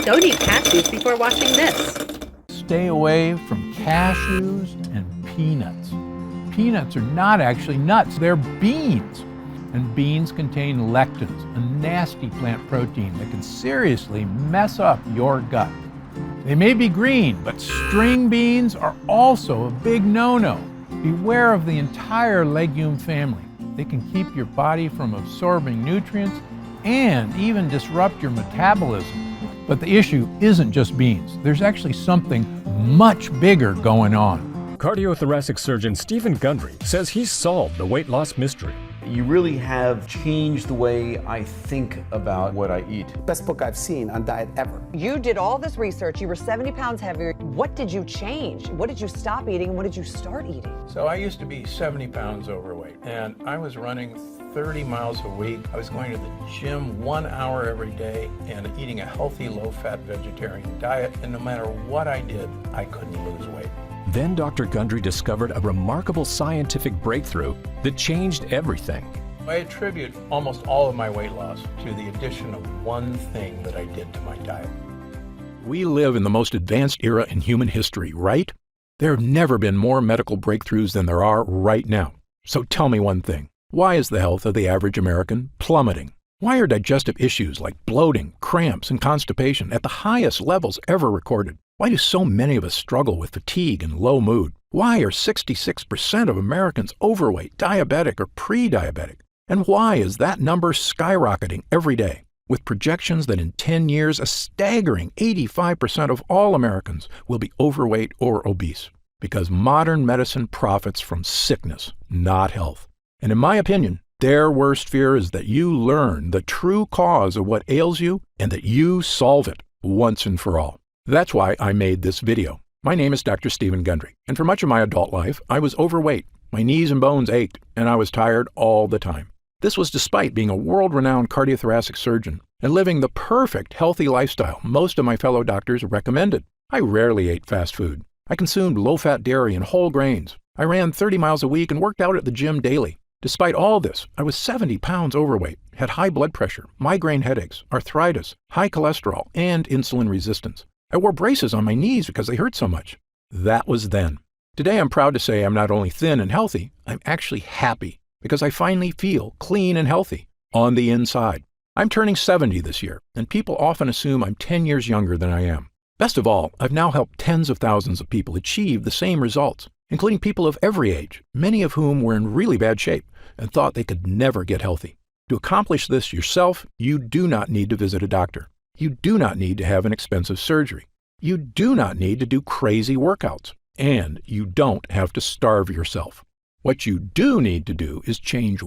Don't eat cashews before watching this. Stay away from cashews and peanuts. Peanuts are not actually nuts, they're beans. And beans contain lectins, a nasty plant protein that can seriously mess up your gut. They may be green, but string beans are also a big no-no. Beware of the entire legume family. They can keep your body from absorbing nutrients and even disrupt your metabolism. But the issue isn't just beans. There's actually something much bigger going on. Cardiothoracic surgeon Stephen Gundry says he's solved the weight loss mystery. You really have changed the way I think about what I eat. Best book I've seen on diet ever. You did all this research. You were 70 pounds heavier. What did you change? What did you stop eating and what did you start eating? So I used to be 70 pounds overweight, and I was running 30 miles a week. I was going to the gym 1 hour every day and eating a healthy, low-fat vegetarian diet, and no matter what I did, I couldn't lose weight. Then Dr. Gundry discovered a remarkable scientific breakthrough that changed everything. I attribute almost all of my weight loss to the addition of one thing that I did to my diet. We live in the most advanced era in human history, right? There have never been more medical breakthroughs than there are right now. So tell me one thing. Why is the health of the average American plummeting? Why are digestive issues like bloating, cramps, and constipation at the highest levels ever recorded? Why do so many of us struggle with fatigue and low mood? Why are 66% of Americans overweight, diabetic, or pre-diabetic? And why is that number skyrocketing every day? With projections that in 10 years, a staggering 85% of all Americans will be overweight or obese. Because modern medicine profits from sickness, not health. And in my opinion, their worst fear is that you learn the true cause of what ails you and that you solve it once and for all. That's why I made this video. My name is Dr. Stephen Gundry, and for much of my adult life, I was overweight. My knees and bones ached, and I was tired all the time. This was despite being a world-renowned cardiothoracic surgeon and living the perfect healthy lifestyle most of my fellow doctors recommended. I rarely ate fast food. I consumed low-fat dairy and whole grains. I ran 30 miles a week and worked out at the gym daily. Despite all this, I was 70 pounds overweight, had high blood pressure, migraine headaches, arthritis, high cholesterol, and insulin resistance. I wore braces on my knees because they hurt so much. That was then. Today I'm proud to say I'm not only thin and healthy, I'm actually happy because I finally feel clean and healthy on the inside. I'm turning 70 this year, and people often assume I'm 10 years younger than I am. Best of all, I've now helped tens of thousands of people achieve the same results, including people of every age, many of whom were in really bad shape and thought they could never get healthy. To accomplish this yourself, you do not need to visit a doctor. You do not need to have an expensive surgery. You do not need to do crazy workouts. And you don't have to starve yourself. What you do need to do is change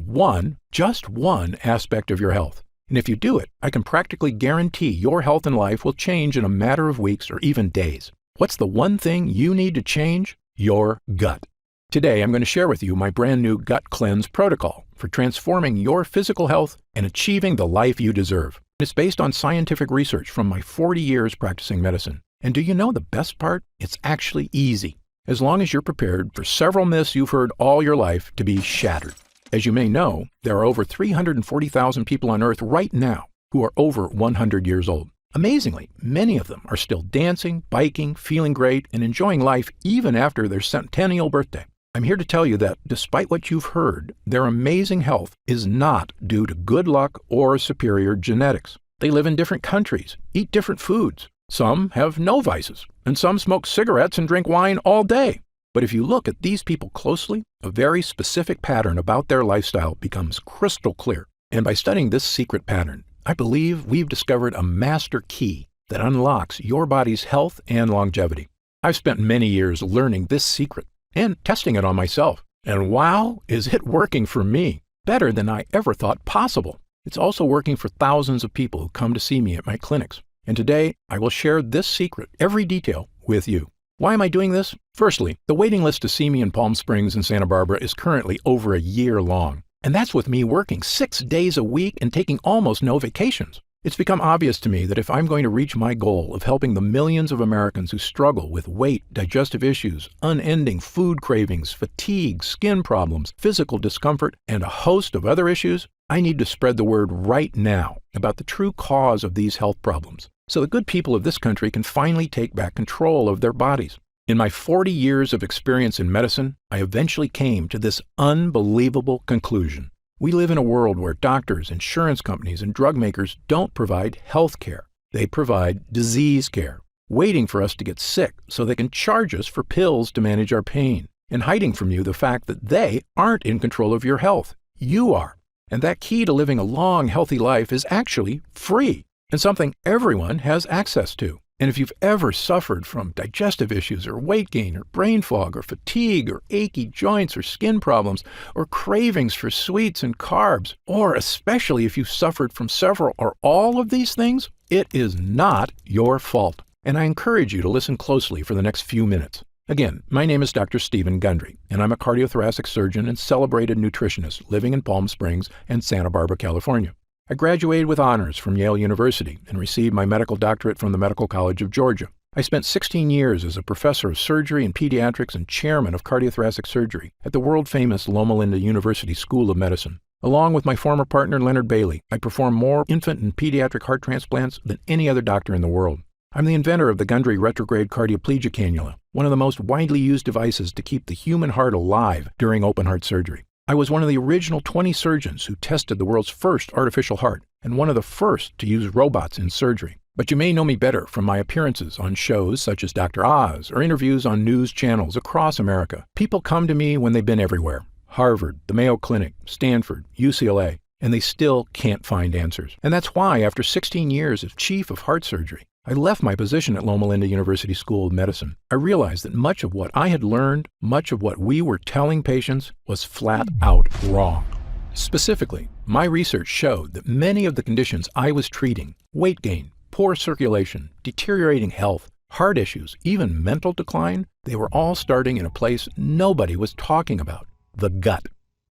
just one aspect of your health. And if you do it, I can practically guarantee your health and life will change in a matter of weeks or even days. What's the one thing you need to change? Your gut. Today, I'm going to share with you my brand new Gut Cleanse protocol for transforming your physical health and achieving the life you deserve. It's based on scientific research from my 40 years practicing medicine. And do you know the best part? It's actually easy, as long as you're prepared for several myths you've heard all your life to be shattered. As you may know, there are over 340,000 people on Earth right now who are over 100 years old. Amazingly, many of them are still dancing, biking, feeling great, and enjoying life even after their centennial birthday. I'm here to tell you that despite what you've heard, their amazing health is not due to good luck or superior genetics. They live in different countries, eat different foods. Some have no vices, and some smoke cigarettes and drink wine all day. But if you look at these people closely, a very specific pattern about their lifestyle becomes crystal clear. And by studying this secret pattern, I believe we've discovered a master key that unlocks your body's health and longevity. I've spent many years learning this secret and testing it on myself. And wow, is it working for me? Better than I ever thought possible. It's also working for thousands of people who come to see me at my clinics. And today, I will share this secret, every detail, with you. Why am I doing this? Firstly, the waiting list to see me in Palm Springs and Santa Barbara is currently over a year long. And that's with me working 6 days a week and taking almost no vacations. It's become obvious to me that if I'm going to reach my goal of helping the millions of Americans who struggle with weight, digestive issues, unending food cravings, fatigue, skin problems, physical discomfort, and a host of other issues, I need to spread the word right now about the true cause of these health problems. so the good people of this country can finally take back control of their bodies. In my 40 years of experience in medicine, I eventually came to this unbelievable conclusion. We live in a world where doctors, insurance companies, and drug makers don't provide health care. They provide disease care, waiting for us to get sick so they can charge us for pills to manage our pain, and hiding from you the fact that they aren't in control of your health. You are. And that key to living a long, healthy life is actually free and something everyone has access to. And if you've ever suffered from digestive issues or weight gain or brain fog or fatigue or achy joints or skin problems or cravings for sweets and carbs, or especially if you've suffered from several or all of these things, it is not your fault. And I encourage you to listen closely for the next few minutes. Again, my name is Dr. Stephen Gundry, and I'm a cardiothoracic surgeon and celebrated nutritionist living in Palm Springs and Santa Barbara, California. I graduated with honors from Yale University and received my medical doctorate from the Medical College of Georgia. I spent 16 years as a professor of surgery and pediatrics and chairman of cardiothoracic surgery at the world-famous Loma Linda University School of Medicine. Along with my former partner, Leonard Bailey, I performed more infant and pediatric heart transplants than any other doctor in the world. I'm the inventor of the Gundry retrograde cardioplegia cannula, one of the most widely used devices to keep the human heart alive during open heart surgery. I was one of the original 20 surgeons who tested the world's first artificial heart, and one of the first to use robots in surgery. But you may know me better from my appearances on shows such as Dr. Oz or interviews on news channels across America. People come to me when they've been everywhere: Harvard, the Mayo Clinic, Stanford, UCLA, and they still can't find answers. And that's why, after 16 years as chief of heart surgery, I left my position at Loma Linda University School of Medicine. I realized that much of what I had learned, much of what we were telling patients, was flat out wrong. Specifically, my research showed that many of the conditions I was treating, weight gain, poor circulation, deteriorating health, heart issues, even mental decline, they were all starting in a place nobody was talking about: the gut.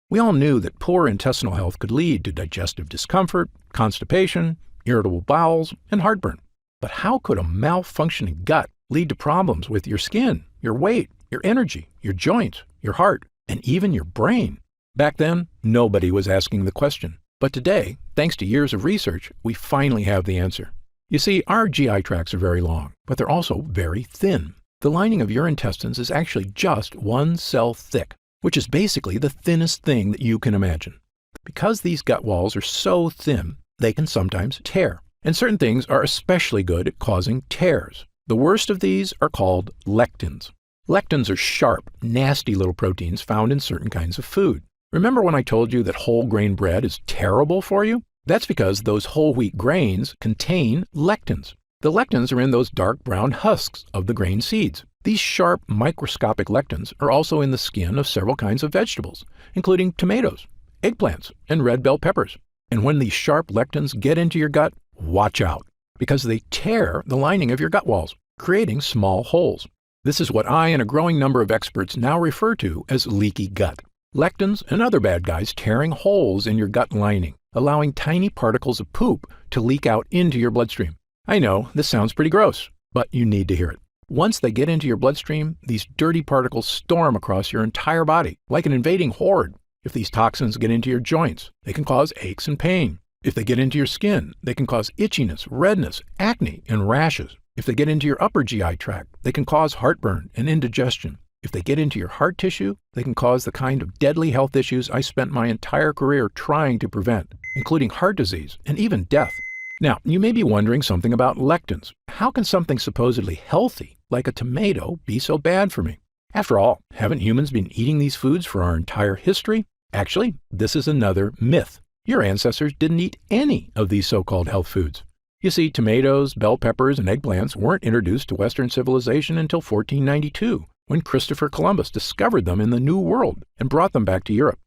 We all knew that poor intestinal health could lead to digestive discomfort, constipation, irritable bowels, and heartburn. But how could a malfunctioning gut lead to problems with your skin, your weight, your energy, your joints, your heart, and even your brain? Back then, nobody was asking the question. But today, thanks to years of research, we finally have the answer. You see, our GI tracts are very long, but they're also very thin. The lining of your intestines is actually just one cell thick, which is basically the thinnest thing that you can imagine. Because these gut walls are so thin, they can sometimes tear. And certain things are especially good at causing tears. The worst of these are called lectins. Lectins are sharp, nasty little proteins found in certain kinds of food. Remember when I told you that whole grain bread is terrible for you? That's because those whole wheat grains contain lectins. The lectins are in those dark brown husks of the grain seeds. These sharp, microscopic lectins are also in the skin of several kinds of vegetables, including tomatoes, eggplants, and red bell peppers. And when these sharp lectins get into your gut, watch out, because they tear the lining of your gut walls, creating small holes. This is what I and a growing number of experts now refer to as leaky gut. Lectins and other bad guys tearing holes in your gut lining, allowing tiny particles of poop to leak out into your bloodstream. I know, this sounds pretty gross, but you need to hear it. Once they get into your bloodstream, these dirty particles storm across your entire body like an invading horde. If these toxins get into your joints, they can cause aches and pain. If they get into your skin, they can cause itchiness, redness, acne, and rashes. If they get into your upper GI tract, they can cause heartburn and indigestion. If they get into your heart tissue, they can cause the kind of deadly health issues I spent my entire career trying to prevent, including heart disease and even death. Now, you may be wondering something about lectins. How can something supposedly healthy, like a tomato, be so bad for me? After all, haven't humans been eating these foods for our entire history? Actually, this is another myth. Your ancestors didn't eat any of these so-called health foods. You see, tomatoes, bell peppers, and eggplants weren't introduced to Western civilization until 1492, when Christopher Columbus discovered them in the New World and brought them back to Europe.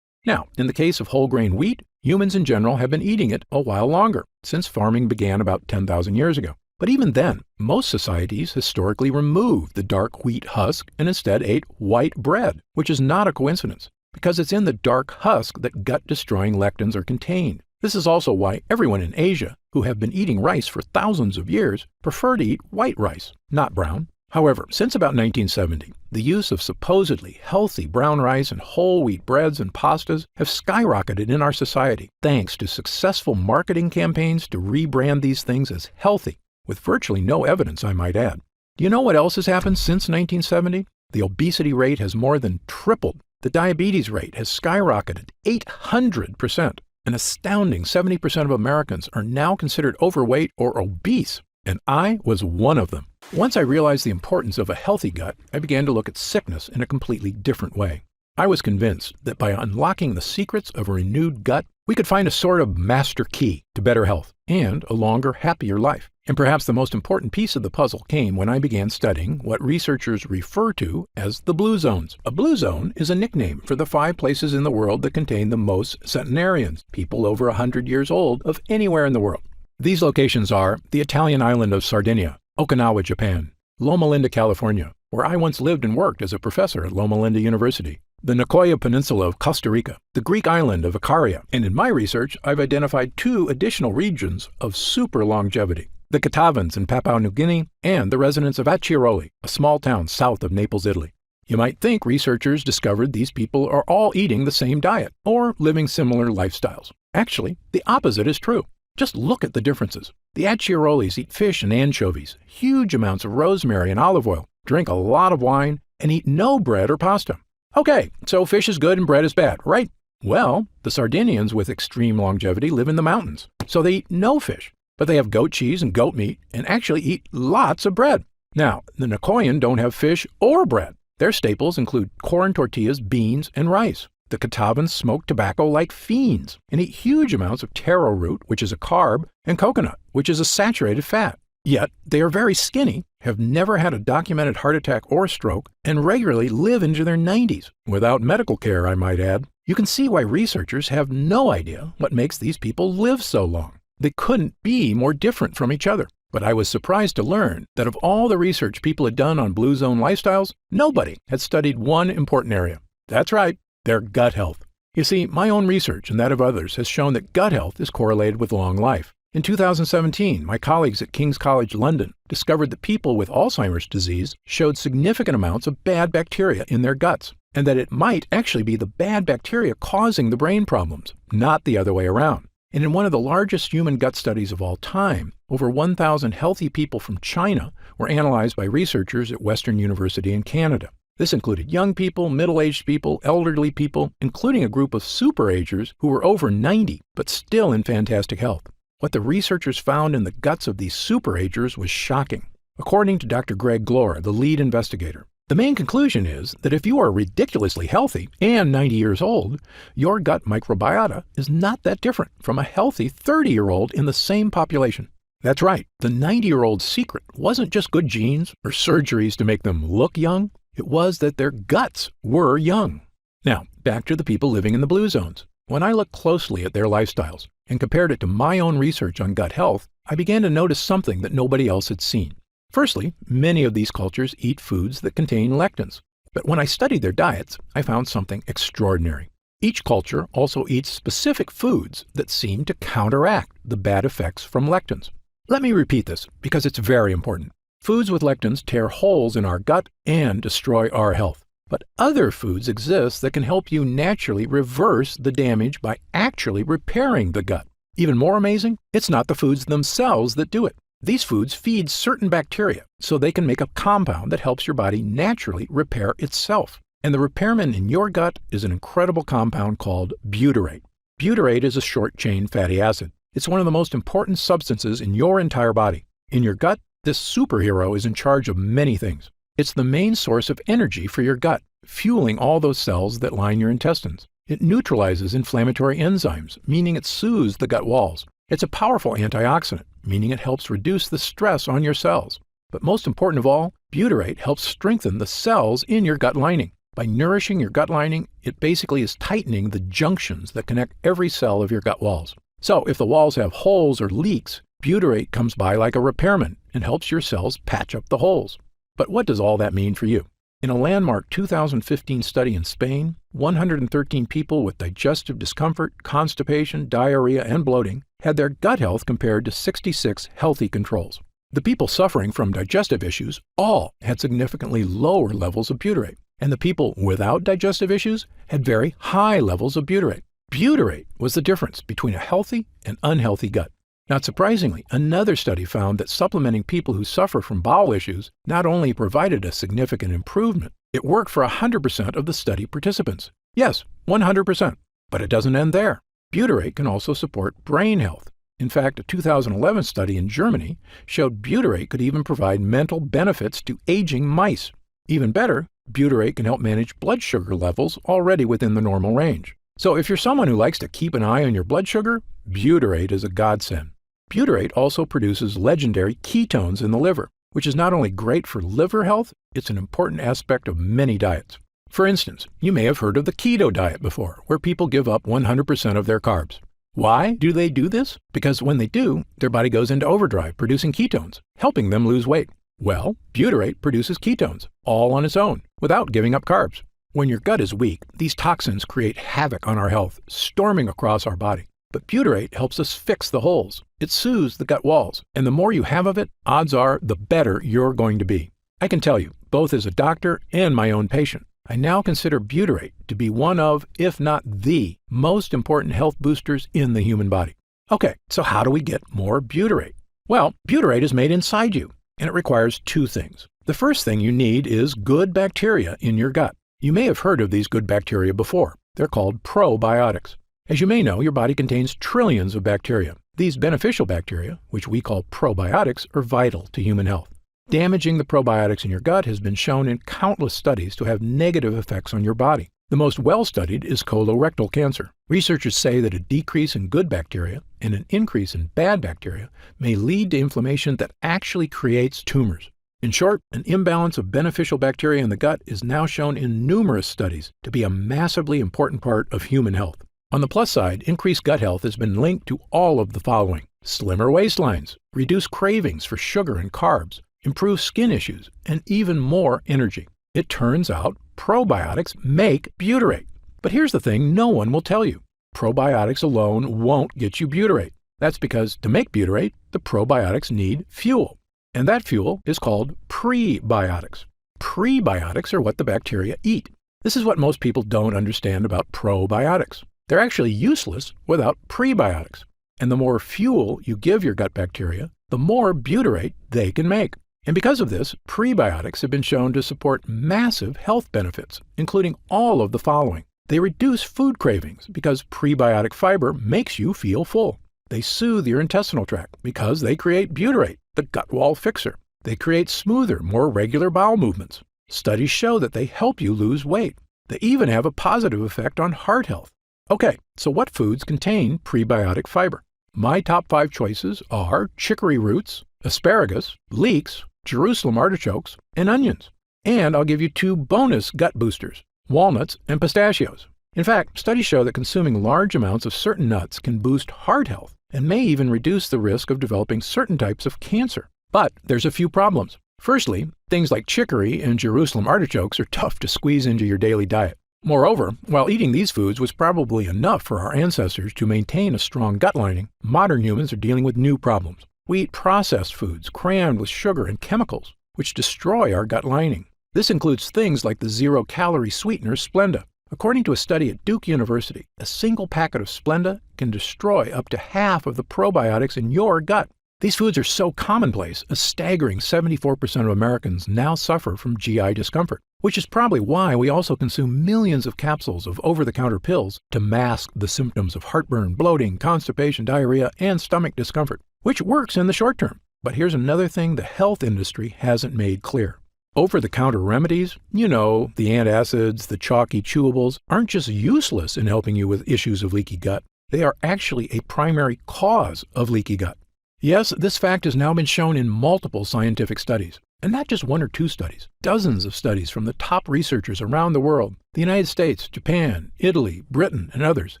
Now, in the case of whole grain wheat, humans in general have been eating it a while longer, since farming began about 10,000 years ago. But even then, most societies historically removed the dark wheat husk and instead ate white bread, which is not a coincidence, because it's in the dark husk that gut-destroying lectins are contained. This is also why everyone in Asia, who have been eating rice for thousands of years, prefer to eat white rice, not brown. However, since about 1970, the use of supposedly healthy brown rice and whole wheat breads and pastas have skyrocketed in our society, thanks to successful marketing campaigns to rebrand these things as healthy, with virtually no evidence, I might add. Do you know what else has happened since 1970? The obesity rate has more than tripled. The diabetes rate has skyrocketed 800%. An astounding 70% of Americans are now considered overweight or obese, and I was one of them. Once I realized the importance of a healthy gut, I began to look at sickness in a completely different way. I was convinced that by unlocking the secrets of a renewed gut, we could find a sort of master key to better health and a longer, happier life. And perhaps the most important piece of the puzzle came when I began studying what researchers refer to as the blue zones. A blue zone is a nickname for the 5 places in the world that contain the most centenarians, people over 100 years old, of anywhere in the world. These locations are the Italian island of Sardinia, Okinawa, Japan, Loma Linda, California, where I once lived and worked as a professor at Loma Linda University, the Nicoya Peninsula of Costa Rica, the Greek island of Icaria, and in my research, I've identified 2 additional regions of super longevity, the Catavans in Papua New Guinea and the residents of Acciaroli, a small town south of Naples, Italy. You might think researchers discovered these people are all eating the same diet or living similar lifestyles. Actually, the opposite is true. Just look at the differences. The Acciarolis eat fish and anchovies, huge amounts of rosemary and olive oil, drink a lot of wine, and eat no bread or pasta. Okay, so fish is good and bread is bad, right? Well, the Sardinians with extreme longevity live in the mountains, so they eat no fish, but they have goat cheese and goat meat and actually eat lots of bread. Now, the Nicoyan don't have fish or bread. Their staples include corn tortillas, beans, and rice. The Catavans smoke tobacco like fiends and eat huge amounts of taro root, which is a carb, and coconut, which is a saturated fat. Yet, they are very skinny, have never had a documented heart attack or stroke, and regularly live into their 90s, without medical care, I might add. You can see why researchers have no idea what makes these people live so long. They couldn't be more different from each other. But I was surprised to learn that of all the research people had done on blue zone lifestyles, nobody had studied one important area. That's right, their gut health. You see, my own research and that of others has shown that gut health is correlated with long life. In 2017, my colleagues at King's College London discovered that people with Alzheimer's disease showed significant amounts of bad bacteria in their guts, and that it might actually be the bad bacteria causing the brain problems, not the other way around. And in one of the largest human gut studies of all time, over 1,000 healthy people from China were analyzed by researchers at Western University in Canada. This included young people, middle-aged people, elderly people, including a group of superagers who were over 90 but still in fantastic health. What the researchers found in the guts of these superagers was shocking. According to Dr. Greg Glore, the lead investigator, the main conclusion is that if you are ridiculously healthy and 90 years old, your gut microbiota is not that different from a healthy 30-year-old in the same population. That's right, the 90-year-old's secret wasn't just good genes or surgeries to make them look young, it was that their guts were young. Now, back to the people living in the blue zones. When I looked closely at their lifestyles and compared it to my own research on gut health, I began to notice something that nobody else had seen. Firstly, many of these cultures eat foods that contain lectins. But when I studied their diets, I found something extraordinary. Each culture also eats specific foods that seem to counteract the bad effects from lectins. Let me repeat this because it's very important. Foods with lectins tear holes in our gut and destroy our health. But other foods exist that can help you naturally reverse the damage by actually repairing the gut. Even more amazing, it's not the foods themselves that do it. These foods feed certain bacteria so they can make a compound that helps your body naturally repair itself. And the repairman in your gut is an incredible compound called butyrate. Butyrate is a short-chain fatty acid. It's one of the most important substances in your entire body. In your gut, this superhero is in charge of many things. It's the main source of energy for your gut, fueling all those cells that line your intestines. It neutralizes inflammatory enzymes, meaning it soothes the gut walls. It's a powerful antioxidant, meaning it helps reduce the stress on your cells. But most important of all, butyrate helps strengthen the cells in your gut lining. By nourishing your gut lining, it basically is tightening the junctions that connect every cell of your gut walls. So if the walls have holes or leaks, butyrate comes by like a repairman and helps your cells patch up the holes. But what does all that mean for you? In a landmark 2015 study in Spain, 113 people with digestive discomfort, constipation, diarrhea, and bloating had their gut health compared to 66 healthy controls. The people suffering from digestive issues all had significantly lower levels of butyrate, and the people without digestive issues had very high levels of butyrate. Butyrate was the difference between a healthy and unhealthy gut. Not surprisingly, another study found that supplementing people who suffer from bowel issues not only provided a significant improvement, it worked for 100% of the study participants. Yes, 100%. But it doesn't end there. Butyrate can also support brain health. In fact, a 2011 study in Germany showed butyrate could even provide mental benefits to aging mice. Even better, butyrate can help manage blood sugar levels already within the normal range. So if you're someone who likes to keep an eye on your blood sugar, butyrate is a godsend. Butyrate also produces legendary ketones in the liver, which is not only great for liver health, it's an important aspect of many diets. For instance, you may have heard of the keto diet before, where people give up 100% of their carbs. Why do they do this? Because when they do, their body goes into overdrive producing ketones, helping them lose weight. Well, butyrate produces ketones, all on its own, without giving up carbs. When your gut is weak, these toxins create havoc on our health, storming across our body. But butyrate helps us fix the holes. It soothes the gut walls, and the more you have of it, odds are the better you're going to be. I can tell you, both as a doctor and my own patient, I now consider butyrate to be one of, if not the, most important health boosters in the human body. Okay, so how do we get more butyrate? Well, butyrate is made inside you, and it requires two things. The first thing you need is good bacteria in your gut. You may have heard of these good bacteria before. They're called probiotics. As you may know, your body contains trillions of bacteria. These beneficial bacteria, which we call probiotics, are vital to human health. Damaging the probiotics in your gut has been shown in countless studies to have negative effects on your body. The most well-studied is colorectal cancer. Researchers say that a decrease in good bacteria and an increase in bad bacteria may lead to inflammation that actually creates tumors. In short, an imbalance of beneficial bacteria in the gut is now shown in numerous studies to be a massively important part of human health. On the plus side, increased gut health has been linked to all of the following: slimmer waistlines, reduced cravings for sugar and carbs, improved skin issues, and even more energy. It turns out probiotics make butyrate. But here's the thing no one will tell you. Probiotics alone won't get you butyrate. That's because to make butyrate, the probiotics need fuel. And that fuel is called prebiotics. Prebiotics are what the bacteria eat. This is what most people don't understand about probiotics. They're actually useless without prebiotics. And the more fuel you give your gut bacteria, the more butyrate they can make. And because of this, prebiotics have been shown to support massive health benefits, including all of the following. They reduce food cravings because prebiotic fiber makes you feel full. They soothe your intestinal tract because they create butyrate, the gut wall fixer. They create smoother, more regular bowel movements. Studies show that they help you lose weight. They even have a positive effect on heart health. Okay, so what foods contain prebiotic fiber? My top 5 choices are chicory roots, asparagus, leeks, Jerusalem artichokes, and onions. And I'll give you 2 bonus gut boosters, walnuts and pistachios. In fact, studies show that consuming large amounts of certain nuts can boost heart health and may even reduce the risk of developing certain types of cancer. But there's a few problems. Firstly, things like chicory and Jerusalem artichokes are tough to squeeze into your daily diet. Moreover, while eating these foods was probably enough for our ancestors to maintain a strong gut lining, modern humans are dealing with new problems. We eat processed foods crammed with sugar and chemicals, which destroy our gut lining. This includes things like the zero-calorie sweetener Splenda. According to a study at Duke University, a single packet of Splenda can destroy up to half of the probiotics in your gut. These foods are so commonplace, a staggering 74% of Americans now suffer from GI discomfort, which is probably why we also consume millions of capsules of over-the-counter pills to mask the symptoms of heartburn, bloating, constipation, diarrhea, and stomach discomfort, which works in the short term. But here's another thing the health industry hasn't made clear. Over-the-counter remedies, the antacids, the chalky chewables, aren't just useless in helping you with issues of leaky gut. They are actually a primary cause of leaky gut. Yes, this fact has now been shown in multiple scientific studies, and not just 1 or 2 studies. Dozens of studies from the top researchers around the world, the United States, Japan, Italy, Britain, and others,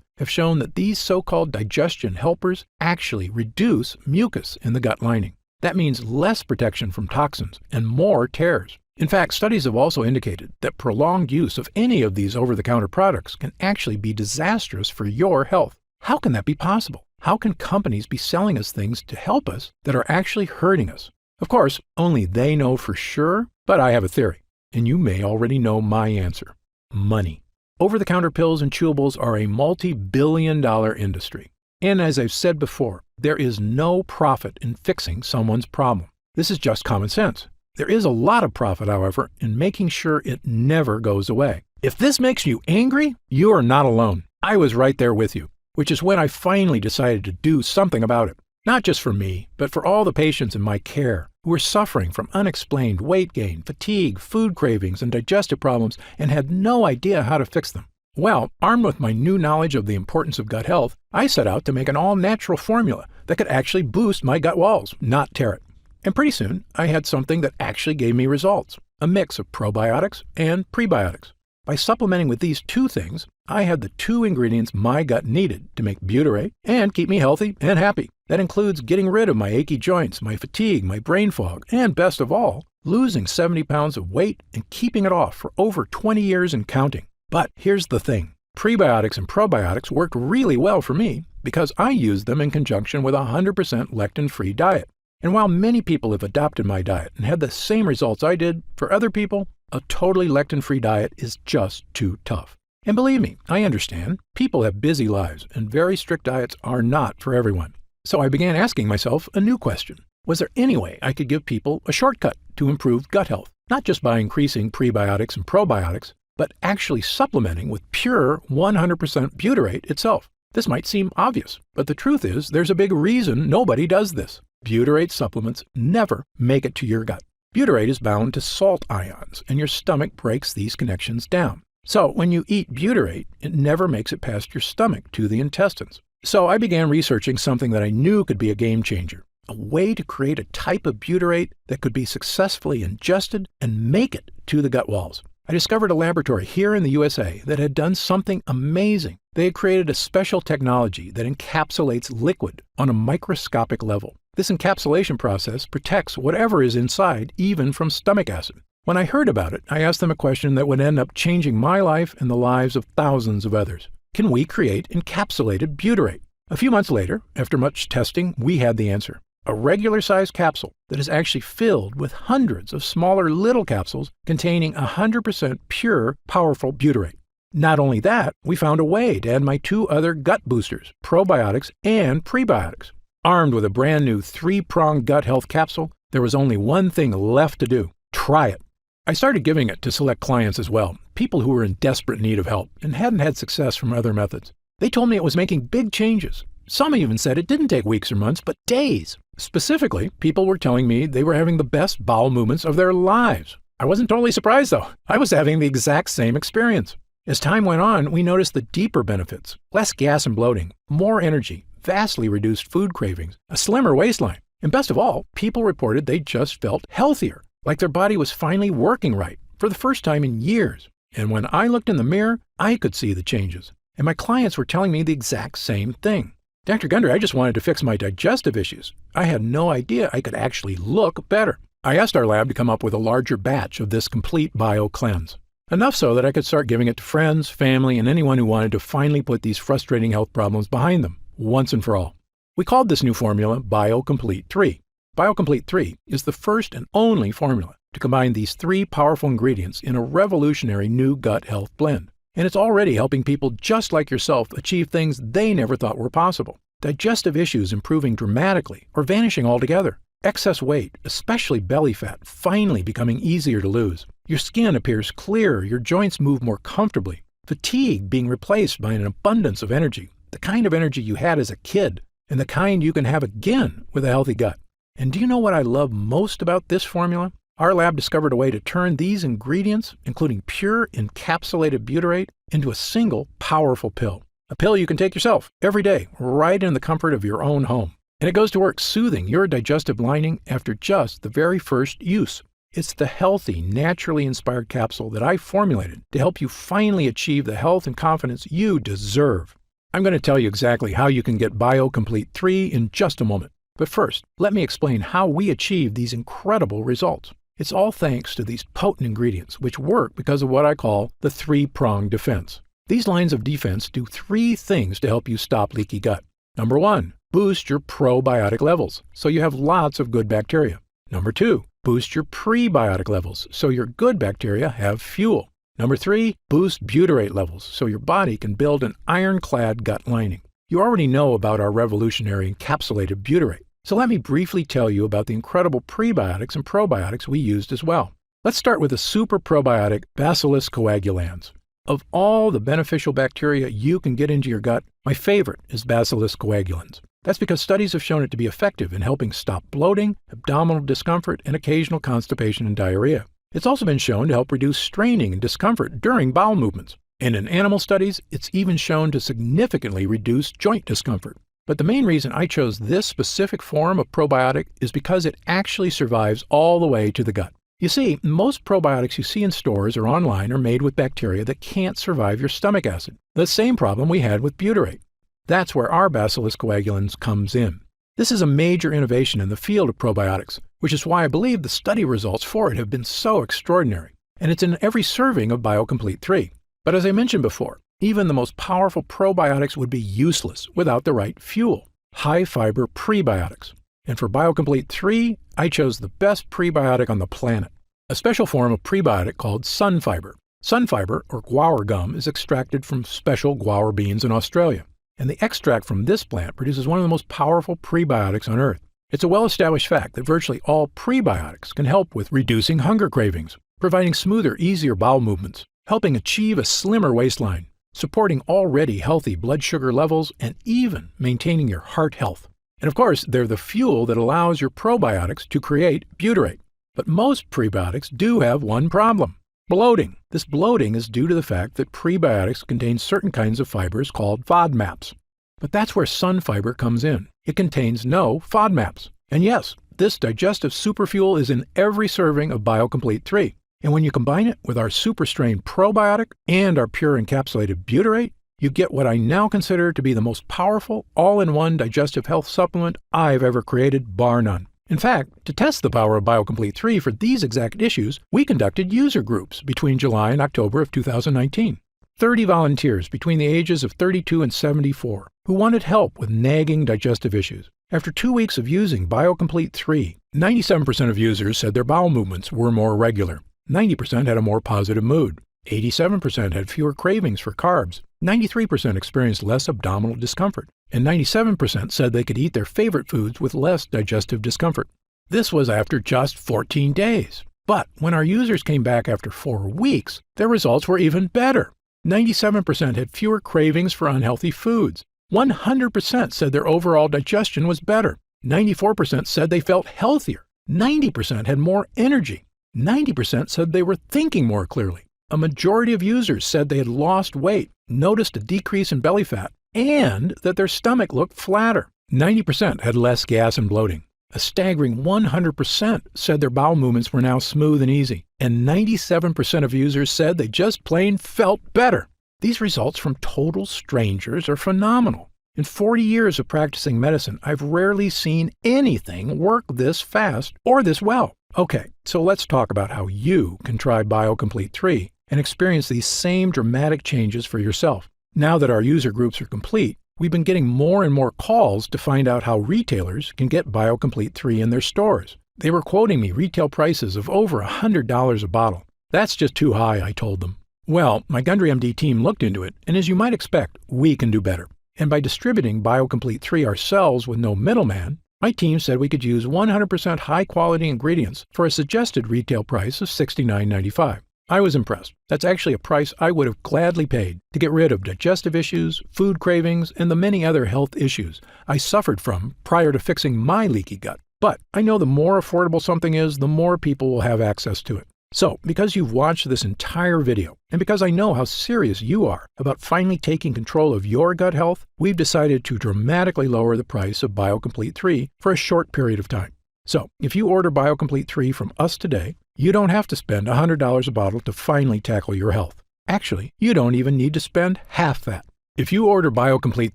have shown that these so-called digestion helpers actually reduce mucus in the gut lining. That means less protection from toxins and more tears. In fact, studies have also indicated that prolonged use of any of these over-the-counter products can actually be disastrous for your health. How can that be possible? How can companies be selling us things to help us that are actually hurting us? Of course, only they know for sure, but I have a theory, and you may already know my answer. Money. Over-the-counter pills and chewables are a multi-billion-dollar industry. And as I've said before, there is no profit in fixing someone's problem. This is just common sense. There is a lot of profit, however, in making sure it never goes away. If this makes you angry, you are not alone. I was right there with you, which is when I finally decided to do something about it. Not just for me, but for all the patients in my care who were suffering from unexplained weight gain, fatigue, food cravings, and digestive problems and had no idea how to fix them. Well, armed with my new knowledge of the importance of gut health, I set out to make an all-natural formula that could actually boost my gut walls, not tear it. And pretty soon, I had something that actually gave me results, a mix of probiotics and prebiotics. By supplementing with these two things, I had the two ingredients my gut needed to make butyrate and keep me healthy and happy. That includes getting rid of my achy joints, my fatigue, my brain fog, and best of all, losing 70 pounds of weight and keeping it off for over 20 years and counting. But here's the thing. Prebiotics and probiotics worked really well for me because I used them in conjunction with a 100% lectin-free diet. And while many people have adopted my diet and had the same results I did, for other people, a totally lectin-free diet is just too tough. And believe me, I understand. People have busy lives, and very strict diets are not for everyone. So I began asking myself a new question. Was there any way I could give people a shortcut to improve gut health? Not just by increasing prebiotics and probiotics, but actually supplementing with pure 100% butyrate itself. This might seem obvious, but the truth is there's a big reason nobody does this. Butyrate supplements never make it to your gut. Butyrate is bound to salt ions, and your stomach breaks these connections down. So when you eat butyrate, it never makes it past your stomach to the intestines. So I began researching something that I knew could be a game changer, a way to create a type of butyrate that could be successfully ingested and make it to the gut walls. I discovered a laboratory here in the USA that had done something amazing. They had created a special technology that encapsulates liquid on a microscopic level. This encapsulation process protects whatever is inside, even from stomach acid. When I heard about it, I asked them a question that would end up changing my life and the lives of thousands of others. Can we create encapsulated butyrate? A few months later, after much testing, we had the answer. A regular-sized capsule that is actually filled with hundreds of smaller little capsules containing 100% pure, powerful butyrate. Not only that, we found a way to add my two other gut boosters, probiotics and prebiotics. Armed with a brand new 3-pronged gut health capsule, there was only one thing left to do: try it. I started giving it to select clients as well, people who were in desperate need of help and hadn't had success from other methods. They told me it was making big changes. Some even said it didn't take weeks or months, but days. Specifically, people were telling me they were having the best bowel movements of their lives. I wasn't totally surprised, though. I was having the exact same experience. As time went on, we noticed the deeper benefits: less gas and bloating, more energy, vastly reduced food cravings, a slimmer waistline, and best of all, people reported they just felt healthier, like their body was finally working right for the first time in years. And when I looked in the mirror, I could see the changes, and my clients were telling me the exact same thing. Dr. Gundry, I just wanted to fix my digestive issues. I had no idea I could actually look better. I asked our lab to come up with a larger batch of this complete bio cleanse. Enough so that I could start giving it to friends, family, and anyone who wanted to finally put these frustrating health problems behind them, once and for all. We called this new formula BioComplete 3. BioComplete 3 is the first and only formula to combine these 3 powerful ingredients in a revolutionary new gut health blend. And it's already helping people just like yourself achieve things they never thought were possible. Digestive issues improving dramatically or vanishing altogether. Excess weight, especially belly fat, finally becoming easier to lose. Your skin appears clearer, your joints move more comfortably. Fatigue being replaced by an abundance of energy, the kind of energy you had as a kid, and the kind you can have again with a healthy gut. And do you know what I love most about this formula? Our lab discovered a way to turn these ingredients, including pure encapsulated butyrate, into a single powerful pill. A pill you can take yourself every day, right in the comfort of your own home. And it goes to work soothing your digestive lining after just the very first use. It's the healthy, naturally inspired capsule that I formulated to help you finally achieve the health and confidence you deserve. I'm going to tell you exactly how you can get BioComplete 3 in just a moment. But first, let me explain how we achieve these incredible results. It's all thanks to these potent ingredients, which work because of what I call the 3-pronged defense. These lines of defense do 3 things to help you stop leaky gut. Number 1, boost your probiotic levels, so you have lots of good bacteria. Number 2, boost your prebiotic levels, so your good bacteria have fuel. Number 3, boost butyrate levels, so your body can build an ironclad gut lining. You already know about our revolutionary encapsulated butyrate, so let me briefly tell you about the incredible prebiotics and probiotics we used as well. Let's start with the super probiotic Bacillus coagulans. Of all the beneficial bacteria you can get into your gut, my favorite is Bacillus coagulans. That's because studies have shown it to be effective in helping stop bloating, abdominal discomfort, and occasional constipation and diarrhea. It's also been shown to help reduce straining and discomfort during bowel movements. And in animal studies, it's even shown to significantly reduce joint discomfort. But the main reason I chose this specific form of probiotic is because it actually survives all the way to the gut. You see, most probiotics you see in stores or online are made with bacteria that can't survive your stomach acid, the same problem we had with butyrate. That's where our Bacillus coagulans comes in. This is a major innovation in the field of probiotics, which is why I believe the study results for it have been so extraordinary. And it's in every serving of BioComplete 3. But as I mentioned before, even the most powerful probiotics would be useless without the right fuel, high-fiber prebiotics. And for BioComplete 3, I chose the best prebiotic on the planet, a special form of prebiotic called sunfiber. Sunfiber, or guar gum, is extracted from special guar beans in Australia. And the extract from this plant produces one of the most powerful prebiotics on Earth. It's a well-established fact that virtually all prebiotics can help with reducing hunger cravings, providing smoother, easier bowel movements, helping achieve a slimmer waistline, supporting already healthy blood sugar levels, and even maintaining your heart health. And of course, they're the fuel that allows your probiotics to create butyrate. But most prebiotics do have one problem: bloating. This bloating is due to the fact that prebiotics contain certain kinds of fibers called FODMAPs. But that's where sunfiber comes in. It contains no FODMAPs. And yes, this digestive superfuel is in every serving of BioComplete 3. And when you combine it with our Super Strain probiotic and our pure encapsulated butyrate, you get what I now consider to be the most powerful all-in-one digestive health supplement I've ever created, bar none. In fact, to test the power of BioComplete 3 for these exact issues, we conducted user groups between July and October of 2019. 30 volunteers between the ages of 32 and 74 who wanted help with nagging digestive issues. After 2 weeks of using BioComplete 3, 97% of users said their bowel movements were more regular. 90% had a more positive mood. 87% had fewer cravings for carbs. 93% experienced less abdominal discomfort. And 97% said they could eat their favorite foods with less digestive discomfort. This was after just 14 days. But when our users came back after 4 weeks, their results were even better. 97% had fewer cravings for unhealthy foods. 100% said their overall digestion was better. 94% said they felt healthier. 90% had more energy. 90% said they were thinking more clearly. A majority of users said they had lost weight, noticed a decrease in belly fat, and that their stomach looked flatter. 90% had less gas and bloating. A staggering 100% said their bowel movements were now smooth and easy. And 97% of users said they just plain felt better. These results from total strangers are phenomenal. In 40 years of practicing medicine, I've rarely seen anything work this fast or this well. Okay, so let's talk about how you can try BioComplete 3 and experience these same dramatic changes for yourself. Now that our user groups are complete, we've been getting more and more calls to find out how retailers can get BioComplete 3 in their stores. They were quoting me retail prices of over $100 a bottle. That's just too high, I told them. Well, my Gundry MD team looked into it, and as you might expect, we can do better. And by distributing BioComplete 3 ourselves with no middleman, my team said we could use 100% high-quality ingredients for a suggested retail price of $69.95. I was impressed. That's actually a price I would have gladly paid to get rid of digestive issues, food cravings, and the many other health issues I suffered from prior to fixing my leaky gut. But I know the more affordable something is, the more people will have access to it. So, because you've watched this entire video, and because I know how serious you are about finally taking control of your gut health, we've decided to dramatically lower the price of BioComplete 3 for a short period of time. So, if you order BioComplete 3 from us today, you don't have to spend $100 a bottle to finally tackle your health. Actually, you don't even need to spend half that. If you order BioComplete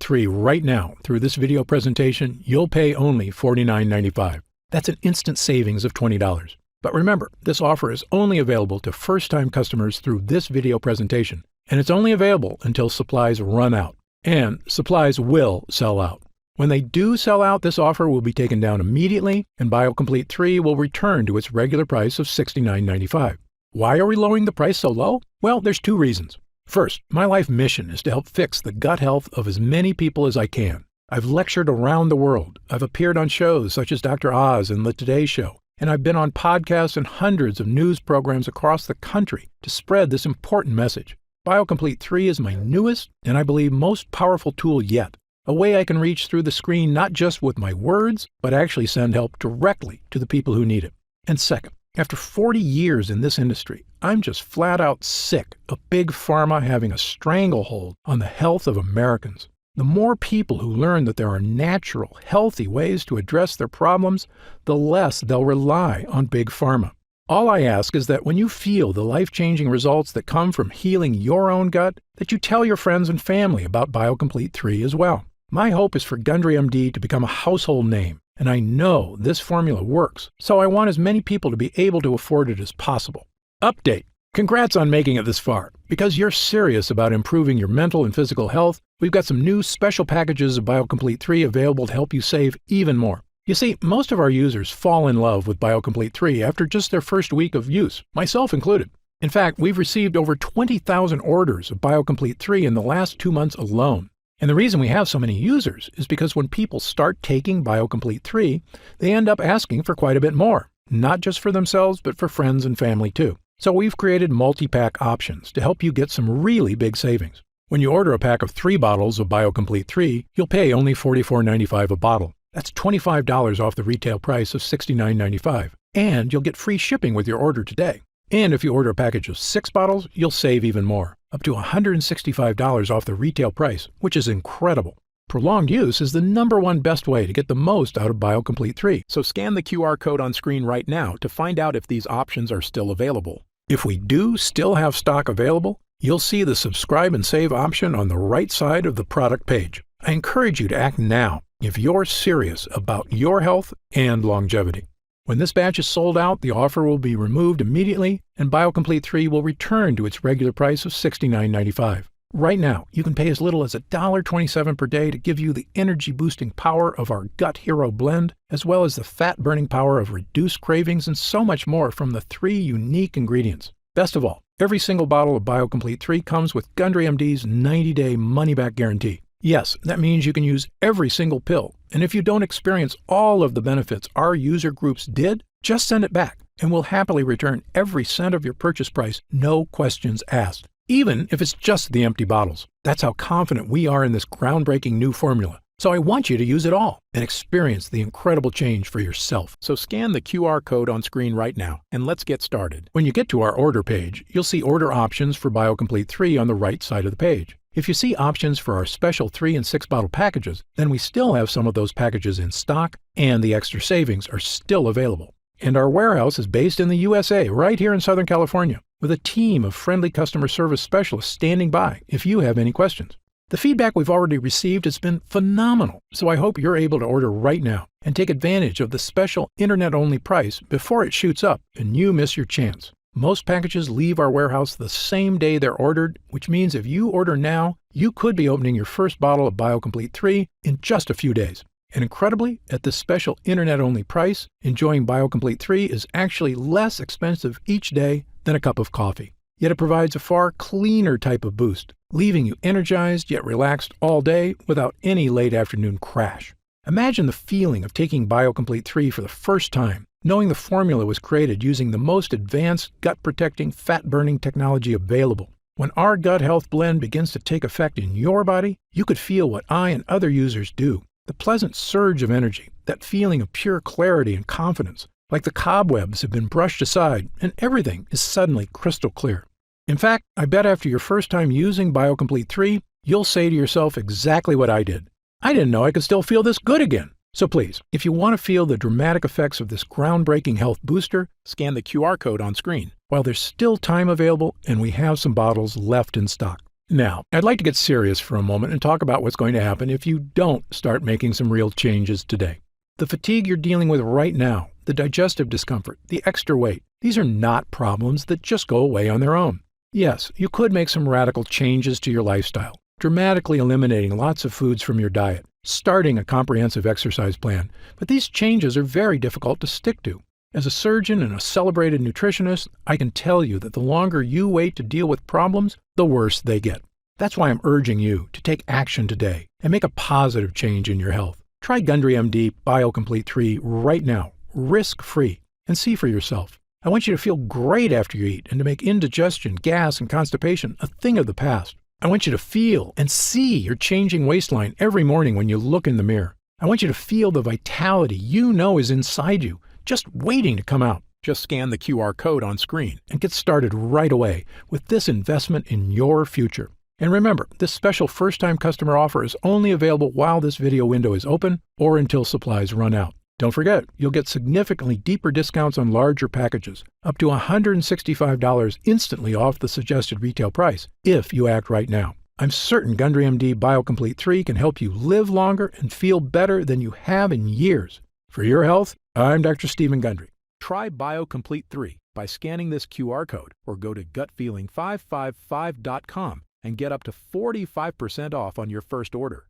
3 right now through this video presentation, you'll pay only $49.95. That's an instant savings of $20. But remember, this offer is only available to first-time customers through this video presentation, and it's only available until supplies run out. And supplies will sell out. When they do sell out, this offer will be taken down immediately, and BioComplete 3 will return to its regular price of $69.95. Why are we lowering the price so low? Well, there's two reasons. First, my life mission is to help fix the gut health of as many people as I can. I've lectured around the world. I've appeared on shows such as Dr. Oz and The Today Show, and I've been on podcasts and hundreds of news programs across the country to spread this important message. BioComplete 3 is my newest and I believe most powerful tool yet, a way I can reach through the screen not just with my words, but actually send help directly to the people who need it. And second, after 40 years in this industry, I'm just flat out sick of big pharma having a stranglehold on the health of Americans. The more people who learn that there are natural, healthy ways to address their problems, the less they'll rely on big pharma. All I ask is that when you feel the life-changing results that come from healing your own gut, that you tell your friends and family about BioComplete 3 as well. My hope is for Gundry MD to become a household name, and I know this formula works, so I want as many people to be able to afford it as possible. Update. Congrats on making it this far. Because you're serious about improving your mental and physical health, we've got some new special packages of BioComplete 3 available to help you save even more. You see, most of our users fall in love with BioComplete 3 after just their first week of use, myself included. In fact, we've received over 20,000 orders of BioComplete 3 in the last 2 months alone. And the reason we have so many users is because when people start taking BioComplete 3, they end up asking for quite a bit more, not just for themselves, but for friends and family too. So we've created multi-pack options to help you get some really big savings. When you order a pack of 3 bottles of BioComplete 3, you'll pay only $44.95 a bottle. That's $25 off the retail price of $69.95. And you'll get free shipping with your order today. And if you order a package of 6 bottles, you'll save even more, up to $165 off the retail price, which is incredible. Prolonged use is the #1 best way to get the most out of BioComplete 3, so scan the QR code on screen right now to find out if these options are still available. If we do still have stock available, you'll see the subscribe and save option on the right side of the product page. I encourage you to act now if you're serious about your health and longevity. When this batch is sold out, the offer will be removed immediately and BioComplete 3 will return to its regular price of $69.95. Right now, you can pay as little as $1.27 per day to give you the energy-boosting power of our Gut Hero blend, as well as the fat-burning power of reduced cravings and so much more from the 3 unique ingredients. Best of all, every single bottle of BioComplete 3 comes with Gundry MD's 90-day money-back guarantee. Yes, that means you can use every single pill, and if you don't experience all of the benefits our user groups did, just send it back, and we'll happily return every cent of your purchase price, no questions asked. Even if it's just the empty bottles. That's how confident we are in this groundbreaking new formula. So I want you to use it all and experience the incredible change for yourself. So scan the QR code on screen right now and let's get started. When you get to our order page, you'll see order options for BioComplete 3 on the right side of the page. If you see options for our special 3 and 6 bottle packages, then we still have some of those packages in stock and the extra savings are still available. And our warehouse is based in the USA, right here in Southern California, with a team of friendly customer service specialists standing by if you have any questions. The feedback we've already received has been phenomenal, so I hope you're able to order right now and take advantage of the special internet-only price before it shoots up and you miss your chance. Most packages leave our warehouse the same day they're ordered, which means if you order now, you could be opening your first bottle of BioComplete 3 in just a few days. And incredibly, at this special internet-only price, enjoying BioComplete 3 is actually less expensive each day than a cup of coffee. Yet it provides a far cleaner type of boost, leaving you energized yet relaxed all day without any late afternoon crash. Imagine the feeling of taking BioComplete 3 for the first time, knowing the formula was created using the most advanced gut-protecting, fat-burning technology available. When our gut health blend begins to take effect in your body, you could feel what I and other users do. The pleasant surge of energy, that feeling of pure clarity and confidence, like the cobwebs have been brushed aside and everything is suddenly crystal clear. In fact, I bet after your first time using BioComplete 3, you'll say to yourself exactly what I did. I didn't know I could still feel this good again. So please, if you want to feel the dramatic effects of this groundbreaking health booster, scan the QR code on screen while there's still time available and we have some bottles left in stock. Now, I'd like to get serious for a moment and talk about what's going to happen if you don't start making some real changes today. The fatigue you're dealing with right now, the digestive discomfort, the extra weight, these are not problems that just go away on their own. Yes, you could make some radical changes to your lifestyle, dramatically eliminating lots of foods from your diet, starting a comprehensive exercise plan, but these changes are very difficult to stick to. As a surgeon and a celebrated nutritionist, I can tell you that the longer you wait to deal with problems, the worse they get. That's why I'm urging you to take action today and make a positive change in your health. Try Gundry MD BioComplete 3 right now, risk-free, and see for yourself. I want you to feel great after you eat and to make indigestion, gas, and constipation a thing of the past. I want you to feel and see your changing waistline every morning when you look in the mirror. I want you to feel the vitality you know is inside you, just waiting to come out. Just scan the QR code on screen and get started right away with this investment in your future. And remember, this special first-time customer offer is only available while this video window is open or until supplies run out. Don't forget, you'll get significantly deeper discounts on larger packages, up to $165 instantly off the suggested retail price, if you act right now. I'm certain Gundry MD BioComplete 3 can help you live longer and feel better than you have in years. For your health, I'm Dr. Stephen Gundry. Try BioComplete 3 by scanning this QR code or go to gutfeeling555.com and get up to 45% off on your first order.